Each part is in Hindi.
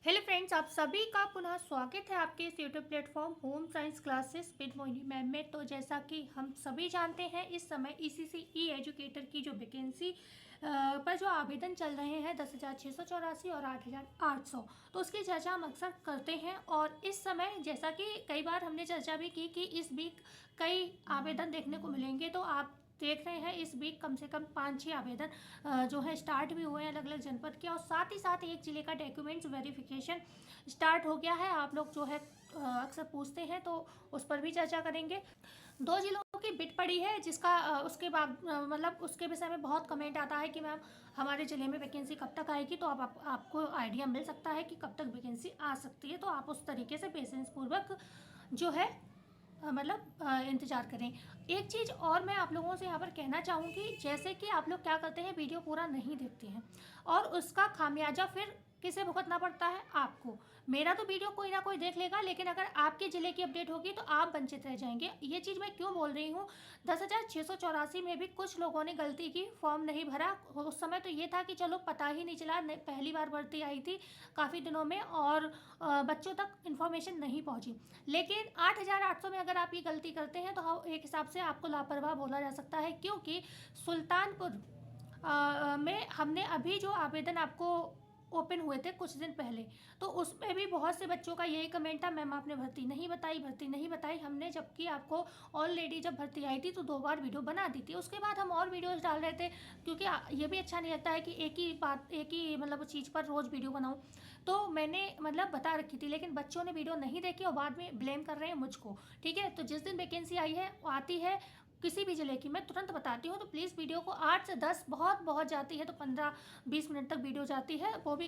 हेलो फ्रेंड्स, आप सभी का पुनः स्वागत है आपके इस YouTube platform home science classes with Mohini ma'am में। तो जैसा कि हम सभी जानते हैं, इस समय ईसीसी ई एजुकेटर की जो वैकेंसी पर जो आवेदन चल रहे हैं 10,684 और 8,800, तो उसकी चर्चा हम अक्सर करते हैं। और इस समय जैसा कि कई बार हमने चर्चा भी की कि इस वीक कई आवेदन देखने को मिलेंगे। तो आप देख रहे हैं इस वीक कम से कम 5-6 आवेदन जो है स्टार्ट भी हुए हैं अलग अलग जनपद के, और साथ ही साथ एक जिले का डॉक्यूमेंट्स वेरिफिकेशन स्टार्ट हो गया है। आप लोग जो है अक्सर पूछते हैं, तो उस पर भी चर्चा करेंगे। 2 जिलों की बिट पड़ी है, जिसका उसके बाद मतलब उसके विषय में बहुत कमेंट आता है कि मैम हमारे ज़िले में वैकेंसी कब तक आएगी। तो अब आपको आइडिया मिल सकता है कि कब तक वैकेंसी आ सकती है। तो आप उस तरीके से पेशेंस पूर्वक जो है इंतज़ार करें। एक चीज़ और मैं आप लोगों से यहाँ पर कहना चाहूँगी, जैसे कि आप लोग क्या करते हैं, वीडियो पूरा नहीं देखते हैं और उसका खामियाजा फिर किसे भुगतना पड़ता है? आपको। मेरा तो वीडियो कोई ना कोई देख लेगा, लेकिन अगर आपके ज़िले की अपडेट होगी तो आप वंचित रह जाएंगे। ये चीज़ मैं क्यों बोल रही हूँ? 10,684 में भी कुछ लोगों ने गलती की, फॉर्म नहीं भरा। उस समय तो ये था कि चलो पता ही नहीं चला, पहली बार भर्ती आई थी काफ़ी दिनों में और बच्चों तक इन्फॉर्मेशन नहीं पहुँची। लेकिन 8,800 में अगर आप ये गलती करते हैं तो एक हिसाब से आपको लापरवाह बोला जा सकता है, क्योंकि सुल्तानपुर में हमने अभी जो आवेदन आपको ओपन हुए थे कुछ दिन पहले, तो उसमें भी बहुत से बच्चों का यही कमेंट था, मैम आपने भर्ती नहीं बताई, भर्ती नहीं बताई। हमने जबकि आपको ऑलरेडी जब भर्ती आई थी तो 2 बार वीडियो बना दी थी, उसके बाद हम और वीडियोस डाल रहे थे, क्योंकि ये भी अच्छा नहीं लगता है कि एक ही बात, एक ही मतलब चीज़ पर रोज़ वीडियो बनाऊँ। तो मैंने मतलब बता रखी थी, लेकिन बच्चों ने वीडियो नहीं देखी और बाद में ब्लेम कर रहे हैं मुझको। ठीक है, तो जिस दिन वैकेंसी आई है आती है किसी भी ज़िले की, मैं तुरंत बताती हूँ। तो प्लीज़ वीडियो को 8 से 10, बहुत बहुत जाती है तो 15-20 मिनट तक वीडियो जाती है, वो भी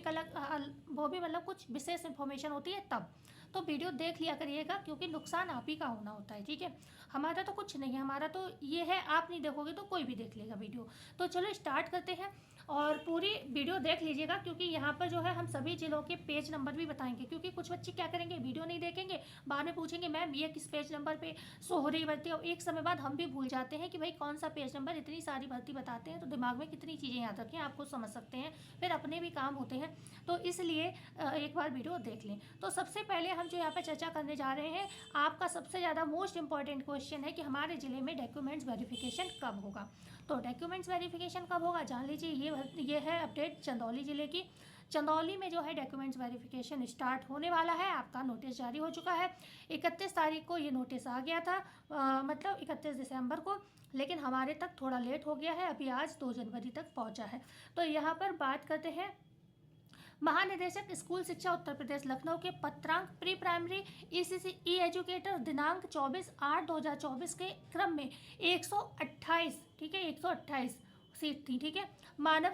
वो भी मतलब कुछ विशेष इन्फॉर्मेशन होती है तब। तो वीडियो देख लिया करिएगा, क्योंकि नुकसान आप ही का होना होता है। ठीक है, हमारा तो कुछ नहीं है, हमारा तो ये है आप नहीं देखोगे तो कोई भी देख लेगा वीडियो। तो चलो स्टार्ट करते हैं और पूरी वीडियो देख लीजिएगा, क्योंकि यहाँ पर जो है हम सभी जिलों के पेज नंबर भी बताएंगे। क्योंकि कुछ बच्चे क्या करेंगे, वीडियो नहीं देखेंगे, बाद में पूछेंगे मैम ये किस पेज नंबर पे शो हो रही भर्ती, और एक समय बाद हम भी भूल जाते हैं कि भाई कौन सा पेज नंबर। इतनी सारी भर्ती बताते हैं तो दिमाग में कितनी चीज़ें याद रखें, आपको समझ सकते हैं, फिर अपने भी काम होते हैं। तो इसलिए एक बार वीडियो देख लें। तो सबसे पहले हम जो यहाँ पर चर्चा करने जा रहे हैं, आपका सबसे ज़्यादा मोस्ट इंपॉर्टेंट क्वेश्चन है कि हमारे ज़िले में डॉक्यूमेंट्स वेरिफिकेशन कब होगा। तो डॉक्यूमेंट्स वेरिफिकेशन कब होगा जान लीजिए। ये है अपडेट चंदौली ज़िले की। चंदौली में जो है डॉक्यूमेंट्स वेरिफिकेशन स्टार्ट होने वाला है। आपका नोटिस जारी हो चुका है, 31 तारीख को ये नोटिस आ गया था, मतलब 31 दिसंबर को, लेकिन हमारे तक थोड़ा लेट हो गया है, अभी आज 2 जनवरी तक पहुंचा है। तो यहाँ पर बात करते हैं महानिदेशक स्कूल शिक्षा उत्तर प्रदेश लखनऊ के पत्रांक प्री प्राइमरी ईसीसी ई एजुकेटर दिनांक 24/8/2024 के क्रम में 128, ठीक है, 128 सीट थी। ठीक है, मानव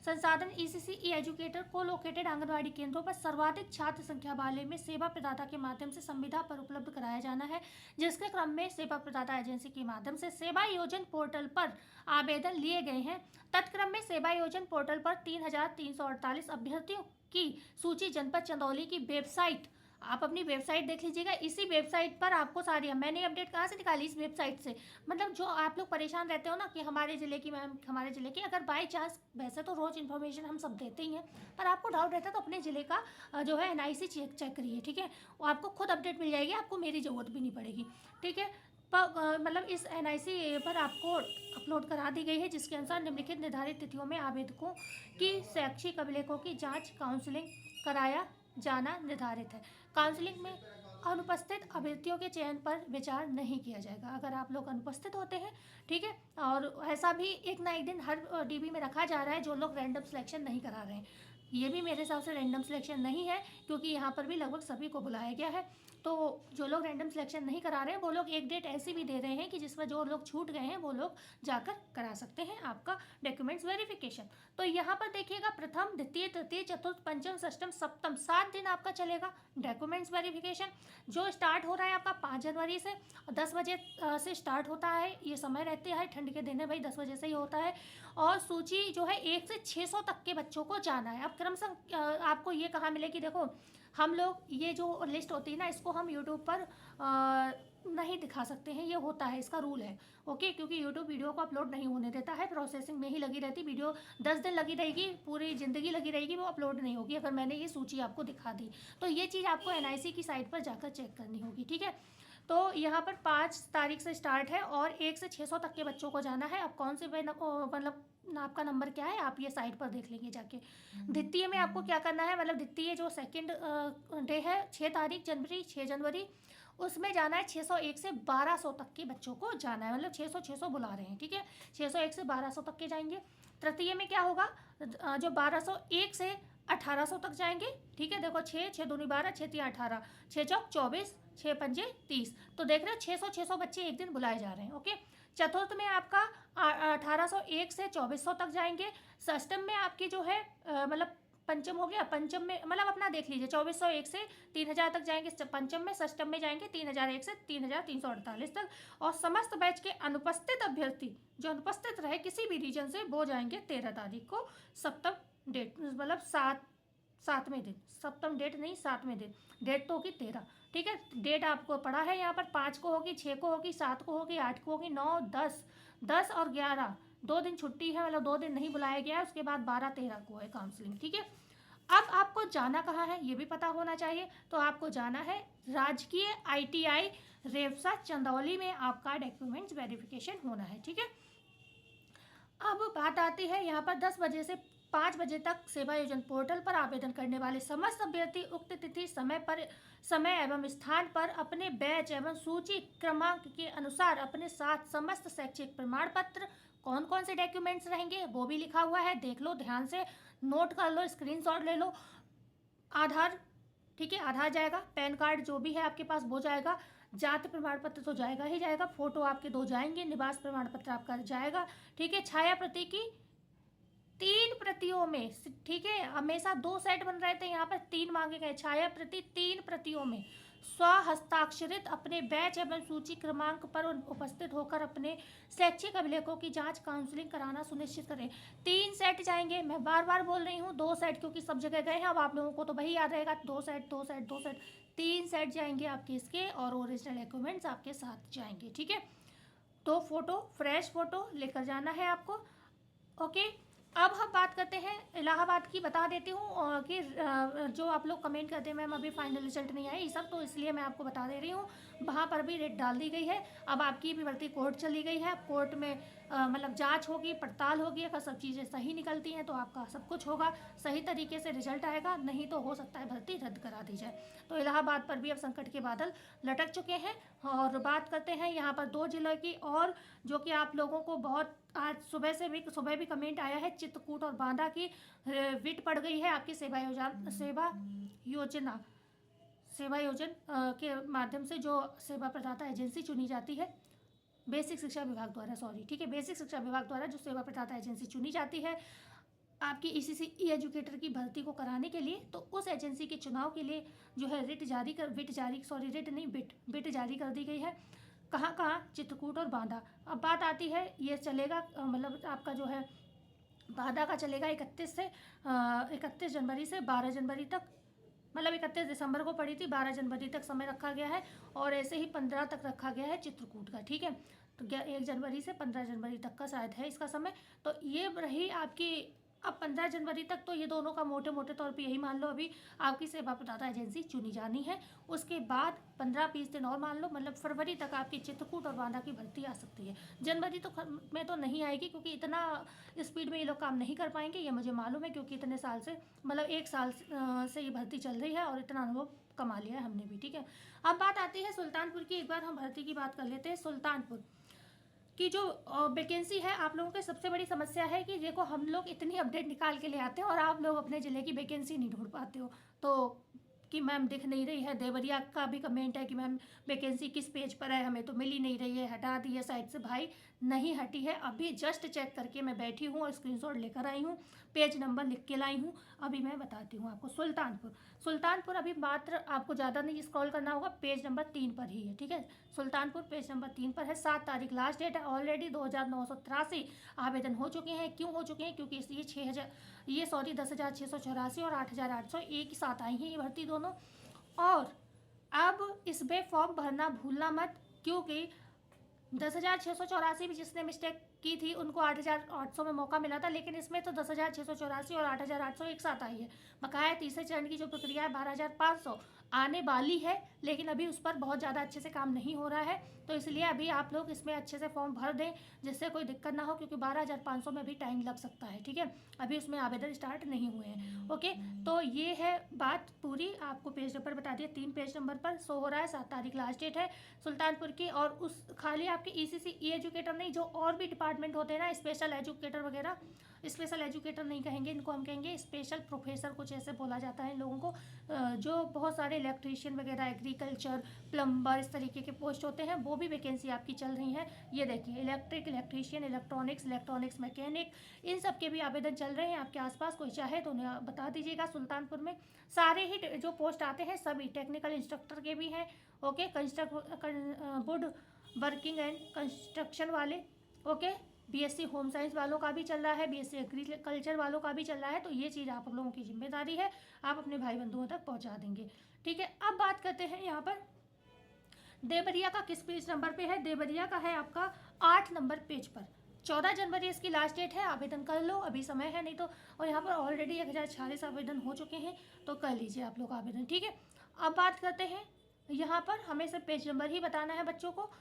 संसाधन ईसीसी ई एजुकेटर को लोकेटेड आंगनवाड़ी केंद्रों पर सर्वाधिक छात्र संख्या वाले में सेवा प्रदाता के माध्यम से संविदा पर उपलब्ध कराया जाना है, जिसके क्रम में सेवा प्रदाता एजेंसी के माध्यम से सेवा योजन पोर्टल पर आवेदन लिए गए हैं। तत्क्रम में सेवा योजन पोर्टल पर 3,348 अभ्यर्थियों की सूची जनपद चंदौली की वेबसाइट, आप अपनी वेबसाइट देख लीजिएगा, इसी वेबसाइट पर आपको सारी, मैंने अपडेट कहाँ से निकाली, इस वेबसाइट से। मतलब जो आप लोग परेशान रहते हो ना कि हमारे ज़िले की मैम, हमारे ज़िले की, अगर बाई चांस, वैसे तो रोज़ इन्फॉर्मेशन हम सब देते ही हैं, पर आपको डाउट रहता है तो अपने ज़िले का जो है एनआईसी चेक करिए। ठीक है, वो आपको खुद अपडेट मिल जाएगी, आपको मेरी ज़रूरत भी नहीं पड़ेगी। ठीक है, मतलब इस एनआईसी पर आपको अपलोड करा दी गई है, जिसके अनुसार निम्नलिखित निर्धारित तिथियों में आवेदकों की शैक्षिक अभिलेखों की जांच काउंसलिंग कराया जाना निर्धारित है। काउंसलिंग में अनुपस्थित अभ्यर्थियों के चयन पर विचार नहीं किया जाएगा। अगर आप लोग अनुपस्थित होते हैं, ठीक है, और ऐसा भी एक ना एक दिन हर डीबी में रखा जा रहा है, जो लोग रैंडम सिलेक्शन नहीं करा रहे हैं, ये भी मेरे हिसाब से रैंडम सिलेक्शन नहीं है, क्योंकि यहाँ पर भी लगभग सभी को बुलाया गया है। तो जो लोग रैंडम सिलेक्शन नहीं करा रहे हैं, वो लोग एक डेट ऐसी भी दे रहे हैं कि जिसमें जो लोग छूट गए हैं वो लोग जाकर करा सकते हैं आपका डॉक्यूमेंट्स वेरिफिकेशन। तो यहाँ पर देखिएगा, प्रथम, द्वितीय, तृतीय, चतुर्थ, पंचम, षष्टम, सप्तम, 7 दिन आपका चलेगा डॉक्यूमेंट्स वेरिफिकेशन, जो स्टार्ट हो रहा है आपका 5 जनवरी से। 10 बजे से स्टार्ट होता है, ये समय रहते हैं, ठंड के दिन है भाई, 10 बजे से ही होता है। और सूची जो है 1 से 600 तक के बच्चों को जाना है। अब क्रमशः आपको ये कहाँ मिलेगी, देखो हम लोग ये जो लिस्ट होती है ना, इसको हम यूट्यूब पर नहीं दिखा सकते हैं, ये होता है, इसका रूल है। ओके, क्योंकि यूट्यूब वीडियो को अपलोड नहीं होने देता है, प्रोसेसिंग में ही लगी रहती। वीडियो 10 दिन लगी रहेगी, पूरी ज़िंदगी लगी रहेगी, वो अपलोड नहीं होगी अगर मैंने ये सूची आपको दिखा दी। तो ये चीज़ आपको NIC की साइट पर जाकर चेक करनी होगी, ठीक है। तो यहाँ पर 5 तारीख से स्टार्ट है और 1 से 600 तक के बच्चों को जाना है। अब कौन से मतलब आपका नंबर क्या है, आप ये साइट पर देख लेंगे जाके। द्वितीय में आपको क्या करना है, मतलब द्वितीय जो सेकंड डे है 6 तारीख जनवरी, 6 जनवरी, उसमें जाना है 601 से 1200 तक के बच्चों को जाना है, मतलब 600 बुला रहे हैं, ठीक है। 601 से 1200 तक के जाएंगे। तृतीय में क्या होगा, जो 1201 से 1800 तक जाएंगे, ठीक है। देखो 6 दूनी 12, 6 3 18, 6 चौक 24, 6 पंजे 30। तो देख रहे हो 600 बच्चे एक दिन बुलाए जा रहे हैं, ओके। चतुर्थ में आपका 1801 से 2400 तक जाएंगे। षष्टम में आपकी जो है मतलब पंचम हो गया, पंचम में मतलब अपना देख लीजिए 2401 से 3000 तक जाएंगे पंचम में। षष्टम में जाएंगे 3001 से 3348 तक। और समस्त बैच के अनुपस्थित अभ्यर्थी जो अनुपस्थित रहे किसी भी रीजन से, वो जाएंगे 13 तारीख को, सप्तम डेट, मतलब सातवें दिन, सप्तम डेट नहीं, सातवें दिन। डेट तो होगी 13, ठीक है। डेट आपको पड़ा है यहाँ पर, 5 को होगी, 6 को होगी, 7 को होगी, 8 को होगी, 9, 10 और 11, 2 दिन छुट्टी है, मतलब 2 दिन नहीं बुलाया गया है। उसके बाद 12, 13 को है काउंसलिंग, ठीक है। अब आपको जाना कहाँ है ये भी पता होना चाहिए। तो आपको जाना है राजकीय ITI रेवसा चंदौली में, आपका डॉक्यूमेंट्स वेरिफिकेशन होना है, ठीक है। अब बात आती है यहाँ पर 10 बजे से 5 बजे तक सेवा योजन पोर्टल पर आवेदन करने वाले समस्त अभ्यर्थी उक्त तिथि समय एवं स्थान पर अपने बैच एवं सूची क्रमांक के अनुसार अपने साथ समस्त शैक्षिक प्रमाण पत्र, कौन कौन से डॉक्यूमेंट्स रहेंगे वो भी लिखा हुआ है, देख लो ध्यान से, नोट कर लो, स्क्रीनशॉट ले लो। आधार, ठीक है, आधार जाएगा, पैन कार्ड जो भी है आपके पास वो जाएगा, जाति प्रमाण पत्र तो जाएगा ही जाएगा, फोटो आपके 2 जाएंगे, निवास प्रमाण पत्र आपका जाएगा, ठीक है। छाया प्रति की 3 प्रतियों में, ठीक है, हमेशा 2 सेट बन रहे थे, यहाँ पर 3 मांगे गए। छाया प्रति 3 प्रतियों में स्व हस्ताक्षरित अपने बैच एवं सूची क्रमांक पर उपस्थित होकर अपने शैक्षिक अभिलेखों की जांच काउंसलिंग कराना सुनिश्चित करें। 3 सेट जाएंगे, मैं बार बार बोल रही हूँ 2 सेट, क्योंकि सब जगह गए हैं, अब आप लोगों को तो वही याद रहेगा, 2 सेट 2 सेट 2 सेट, 3 सेट जाएंगे आपके इसके, और ओरिजिनल डॉक्यूमेंट्स आपके साथ जाएंगे, ठीक है। तो फोटो, फ्रेश फोटो लेकर जाना है आपको, ओके। अब हम बात करते हैं इलाहाबाद की, बता देती हूँ कि जो आप लोग कमेंट करते हैं मैम अभी फाइनल रिजल्ट नहीं आया ये सब, तो इसलिए मैं आपको बता दे रही हूँ। वहाँ पर भी रेट डाल दी गई है। अब आपकी भी भर्ती कोर्ट चली गई है, कोर्ट में मतलब जांच होगी, पड़ताल होगी, अगर सब चीज़ें सही निकलती हैं तो आपका सब कुछ होगा, सही तरीके से रिजल्ट आएगा, नहीं तो हो सकता है भर्ती रद्द करा दी जाए। तो इलाहाबाद पर भी अब संकट के बादल लटक चुके हैं। और बात करते हैं यहाँ पर 2 जिलों की, और जो कि आप लोगों को बहुत आज सुबह भी कमेंट आया है, चित्रकूट और बांदा की विट पड़ गई है आपकी सेवा योजन के माध्यम से जो सेवा प्रदाता एजेंसी चुनी जाती है बेसिक शिक्षा विभाग द्वारा, सॉरी, ठीक है, बेसिक शिक्षा विभाग द्वारा जो सेवा प्रदाता एजेंसी चुनी जाती है आपकी ECC एजुकेटर की भर्ती को कराने के लिए, तो उस एजेंसी के चुनाव के लिए जो है बिट जारी कर दी गई है। कहाँ कहाँ, चित्रकूट और बांदा। अब बात आती है, ये चलेगा मतलब आपका जो है बांदा का चलेगा 31 जनवरी से 12 जनवरी तक, मतलब 31 दिसंबर को पड़ी थी, 12 जनवरी तक समय रखा गया है, और ऐसे ही 15 तक रखा गया है चित्रकूट का, ठीक है। तो 1 जनवरी से 15 जनवरी तक का शायद है इसका समय। तो ये रही आपकी, अब 15 जनवरी तक तो ये दोनों का मोटे मोटे तौर पे यही मान लो अभी आपकी सेवा प्रदाता एजेंसी चुनी जानी है। उसके बाद 15-20 दिन और मान लो, मतलब फरवरी तक आपकी चित्रकूट और बांदा की भर्ती आ सकती है। जनवरी तो में तो नहीं आएगी, क्योंकि इतना स्पीड में ये लोग काम नहीं कर पाएंगे, ये मुझे मालूम है, क्योंकि इतने साल से, मतलब 1 साल से ये भर्ती चल रही है और इतना अनुभव कमा लिया है हमने भी, ठीक है। अब बात आती है सुल्तानपुर की, एक बार हम भर्ती की बात कर लेते हैं। सुल्तानपुर की जो वैकेंसी है, आप लोगों की सबसे बड़ी समस्या है कि देखो हम लोग इतनी अपडेट निकाल के ले आते हैं और आप लोग अपने ज़िले की वैकेंसी नहीं ढूंढ पाते हो, तो कि मैम दिख नहीं रही है। देवरिया का भी कमेंट है कि मैम वैकेंसी किस पेज पर है, हमें तो मिल ही नहीं रही है, हटा दी है साइट से। भाई नहीं हटी है, अभी जस्ट चेक करके मैं बैठी हूँ और स्क्रीनशॉट लेकर आई हूँ, पेज नंबर लिख के लाई हूँ, अभी मैं बताती हूँ आपको। सुल्तानपुर अभी मात्र आपको ज़्यादा नहीं स्क्रॉल करना होगा, पेज नंबर 3 पर ही है, ठीक है। सुल्तानपुर पेज नंबर 3 पर है। 7 तारीख लास्ट डेट है, ऑलरेडी 2983 आवेदन हो चुके हैं। क्यों हो चुके हैं? क्योंकि इसलिए 10,684 और 8,800 एक ही साथ आई हैं ये भर्ती दोनों। दोनों। और अब इसमें फॉर्म भरना भूलना मत, क्योंकि 10,684 भी जिसने मिस्टेक की थी उनको 8,800 में मौका मिला था, लेकिन इसमें तो 10,684 और 8,800 एक साथ आई है। बकाया तीसरे चरण की जो प्रक्रिया है 12,500 आने वाली है, लेकिन अभी उस पर बहुत ज़्यादा अच्छे से काम नहीं हो रहा है, तो इसलिए अभी आप लोग इसमें अच्छे से फॉर्म भर दें जिससे कोई दिक्कत ना हो, क्योंकि 12,500 में भी टाइम लग सकता है। ठीक है, अभी उसमें आवेदन स्टार्ट नहीं हुए हैं। ओके, तो ये है बात पूरी। आपको पेज नंबर बता दिया, 3 पेज नंबर पर शो हो रहा है, 7 तारीख लास्ट डेट है सुल्तानपुर की। और उस खाली आपके ईसीसी ई एजुकेटर नहीं, जो और भी डिपार्टमेंट होते हैं ना, स्पेशल एजुकेटर वगैरह, स्पेशल एजुकेटर नहीं कहेंगे इनको, हम कहेंगे स्पेशल प्रोफेसर, कुछ ऐसे बोला जाता है इन लोगों को, जो बहुत सारे इलेक्ट्रीशियन वगैरह, एग्रीकल्चर, प्लम्बर, इस तरीके के पोस्ट होते हैं, वो भी वैकेंसी आपकी चल रही है। ये देखिए, इलेक्ट्रिशियन, इलेक्ट्रॉनिक्स मैकेनिक, इन सब के भी आवेदन चल रहे हैं। आपके आसपास कोई चाहे तो उन्हें बता दीजिएगा। सुल्तानपुर में सारे ही जो पोस्ट आते हैं सभी टेक्निकल इंस्ट्रक्टर के भी हैं। Okay, would working and construction वाले, ओके, बीएससी होम साइंस वालों का भी चल रहा है, बीएससी एग्रीकल्चर वालों का भी चल रहा है। तो ये चीज़ आप लोगों की जिम्मेदारी है, आप अपने भाई बंधुओं तक पहुंचा देंगे। ठीक है, अब बात करते हैं यहाँ पर देवरिया का किस पेज नंबर पे है। देवरिया का है आपका 8 नंबर पेज पर। 14 जनवरी इसकी लास्ट डेट है, आवेदन कर लो, अभी समय है नहीं तो। और यहाँ पर ऑलरेडी 1,046 आवेदन हो चुके हैं, तो कर लीजिए आप लोग आवेदन। ठीक है, अब बात करते हैं यहाँ पर, हमें सिर्फ पेज नंबर ही बताना है बच्चों को।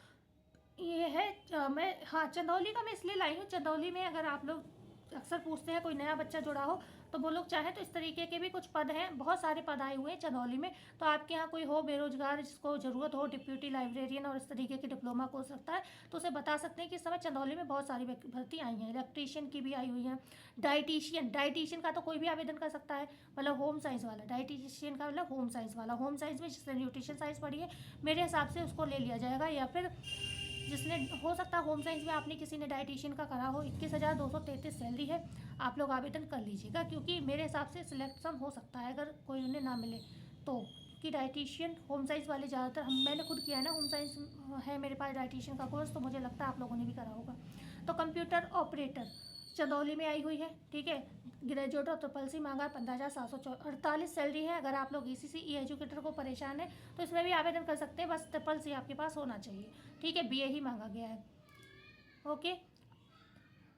ये है मैं, हाँ, चंदौली का मैं इसलिए लाई हूँ, चंदौली में अगर आप लोग अक्सर पूछते हैं कोई नया बच्चा जुड़ा हो तो वो लोग चाहें तो इस तरीके के भी कुछ पद हैं, बहुत सारे पद आए हुए हैं चंदौली में। तो आपके यहाँ कोई हो बेरोजगार जिसको ज़रूरत हो, डिप्यूटी लाइब्रेरियन और इस तरीके के डिप्लोमा कोर्स सकता है, तो उसे बता सकते हैं कि इस समय चंदौली में बहुत सारी भर्ती आई हैं। इलेक्ट्रीशियन की भी आई हुई है, डाइटिशियन का तो कोई भी आवेदन कर सकता है, मतलब होम साइंस वाला। डाइटिशियन का मतलब होम साइंस वाला, होम साइंस में जिसने न्यूट्रिशन साइंस पढ़ी है मेरे हिसाब से उसको ले लिया जाएगा, या फिर जिसने, हो सकता है होम साइंस में आपने किसी ने डाइटिशियन का करा हो। 21,233 सैलरी है, आप लोग आवेदन कर लीजिएगा, क्योंकि मेरे हिसाब से सिलेक्शन हो सकता है अगर कोई उन्हें ना मिले तो। कि डाइटिशियन होम साइंस वाले ज़्यादातर, मैंने खुद किया है ना, होम साइंस है मेरे पास डाइटिशियन का कोर्स, तो मुझे लगता है आप लोगों ने भी करा होगा। तो कंप्यूटर ऑपरेटर चंदौली में आई हुई है। ठीक है, ग्रेजुएट और ट्रिपल सी मांगा 15,748 सैलरी है। अगर आप लोग ईसीसी ई एजुकेटर को परेशान है तो इसमें भी आवेदन कर सकते हैं, बस ट्रिपल सी आपके पास होना चाहिए। ठीक है, बीए ही मांगा गया है। ओके,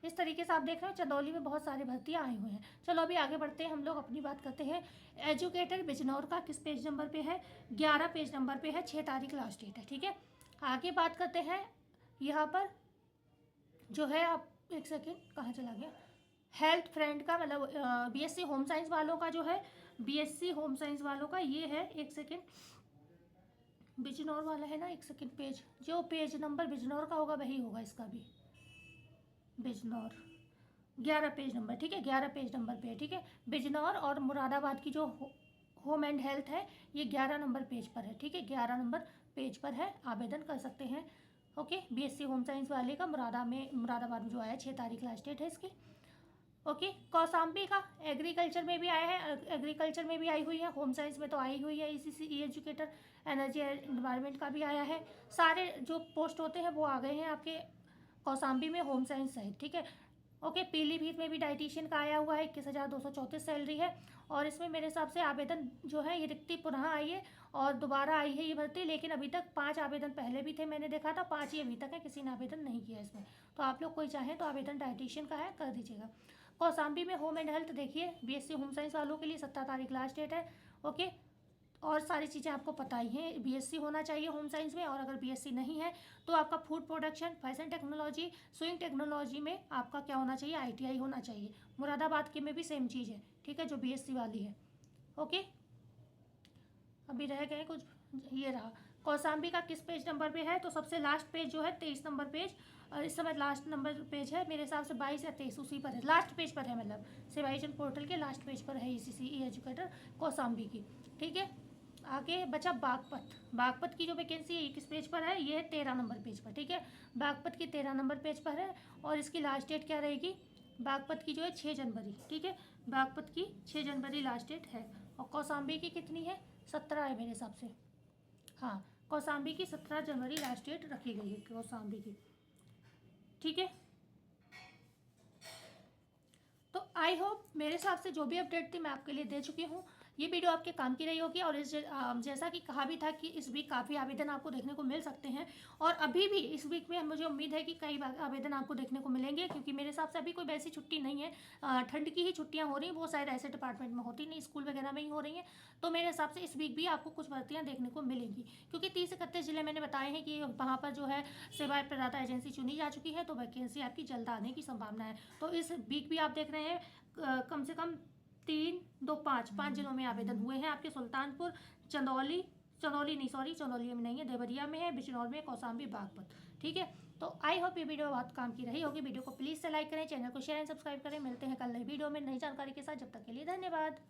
इस तरीके से आप देख रहे हो चंदौली में बहुत सारी भर्तियाँ आई हुई हैं। चलो अभी आगे बढ़ते हैं, हम लोग अपनी बात करते हैं। एजुकेटर बिजनौर का किस पेज नंबर पे है, 11 पेज नंबर पे है, 6 तारीख लास्ट डेट है। ठीक है, आगे बात करते हैं यहाँ पर जो है, आप एक सेकेंड, कहाँ चला गया, हेल्थ फ्रेंड का, मतलब बीएससी होम साइंस वालों का जो है, बीएससी होम साइंस वालों का ये है, एक सेकेंड, बिजनौर वाला है ना, एक सेकेंड, पेज, जो पेज नंबर बिजनौर का होगा वही होगा इसका भी, बिजनौर 11 पेज नंबर। ठीक है, 11 पेज नंबर पे है। ठीक है, बिजनौर और मुरादाबाद की जो होम एंड हेल्थ है ये 11 नंबर पेज पर है। ठीक है, 11 नंबर पेज पर है, आवेदन कर सकते हैं। ओके, बीएससी होम साइंस वाले का मुरादाबाद में जो आया, 6 तारीख लास्ट डेट है इसकी। ओके, कौसाम्बी का एग्रीकल्चर में भी आया है, एग्रीकल्चर में भी आई हुई है, होम साइंस में तो आई हुई है, ईसीसी ई एजुकेटर, एनर्जी एनवायरनमेंट का भी आया है। सारे जो पोस्ट होते हैं वो आ गए हैं आपके कौसाम्बी में होम साइंस सहित। ठीक है, ओके, पीलीभीत में भी डाइटिशियन का आया हुआ है, 21,234 सैलरी है। और इसमें मेरे हिसाब से आवेदन जो है ये रिक्ति पुनः आई है और दोबारा आई है ये भर्ती, लेकिन अभी तक 5 आवेदन पहले भी थे, मैंने देखा था 5 ही अभी तक है, किसी ने आवेदन नहीं किया इसमें। तो आप लोग कोई चाहें तो आवेदन डाइटिशियन का है, कर दीजिएगा। कौसाम्बी में होम एंड हेल्थ देखिए, बीएससी होम साइंस वालों के लिए 17 तारीख लास्ट डेट है। ओके, और सारी चीज़ें आपको पता ही हैं, बीएससी होना चाहिए होम साइंस में, और अगर बीएससी नहीं है तो आपका food production, fashion technology, swing technology में आपका क्या होना चाहिए, आईटीआई होना चाहिए। मुरादाबाद के में भी सेम चीज़ है। ठीक है, जो बीएससी वाली है। ओके, अभी रह गए कुछ, ये रहा कौसाम्बी का किस पेज नंबर पे है, तो सबसे लास्ट पेज जो है 23 नंबर पेज, और इस समय लास्ट नंबर पेज है मेरे हिसाब से 22 या 23 उसी पर है, लास्ट पेज पर है, मतलब सिवाइजन पोर्टल के लास्ट पेज पर है ईसीसी ई एजुकेटर कौसाम्बी की। ठीक है, आगे बचा बागपत की जो वैकेंसी है किस पेज पर है, ये है 13 नंबर पेज पर। ठीक है, बागपत की 13 नंबर पेज पर है, और इसकी लास्ट डेट क्या रहेगी, बागपत की जो है 6 जनवरी। ठीक है, बागपत की 6 जनवरी लास्ट डेट है। और कौसाम्बी की कितनी है, 17 है मेरे हिसाब से। हाँ, कौसाम्बी की 17 जनवरी लास्ट डेट रखी गई है कौसाम्बी की। ठीक है, तो आई होप मेरे हिसाब से जो भी अपडेट थी मैं आपके लिए दे चुकी हूँ। ये वीडियो आपके काम की रही होगी। और जैसा कि कहा भी था कि इस वीक काफ़ी आवेदन आपको देखने को मिल सकते हैं, और अभी भी इस वीक में मुझे उम्मीद है कि कई आवेदन आपको देखने को मिलेंगे, क्योंकि मेरे हिसाब से अभी कोई वैसी छुट्टी नहीं है। ठंड की ही छुट्टियाँ हो रही हैं, वो शायद ऐसे डिपार्टमेंट में होती नहीं, स्कूल वगैरह में ही हो रही हैं। तो मेरे हिसाब से इस वीक भी आपको कुछ भर्तियाँ देखने को मिलेंगी, क्योंकि 30 31 जिले मैंने बताए हैं कि वहाँ पर जो है सेवाएं प्रदाता एजेंसी चुनी जा चुकी है, तो वैकेंसी आपकी जल्द आने की संभावना है। तो इस वीक भी आप देख रहे हैं कम से कम 3 2 5 जिलों में आवेदन हुए हैं आपके। सुल्तानपुर, चंदौली, चंदौली नहीं, सॉरी, चंदौली में नहीं है, देवरिया में है, बिजनौर में, कौशाम्बी, बागपत। ठीक है, तो आई होप ये वीडियो बहुत काम की रही होगी। वीडियो को प्लीज़ से लाइक करें, चैनल को शेयर एंड सब्सक्राइब करें। मिलते हैं कल नई वीडियो में नई जानकारी के साथ। जब तक के लिए धन्यवाद।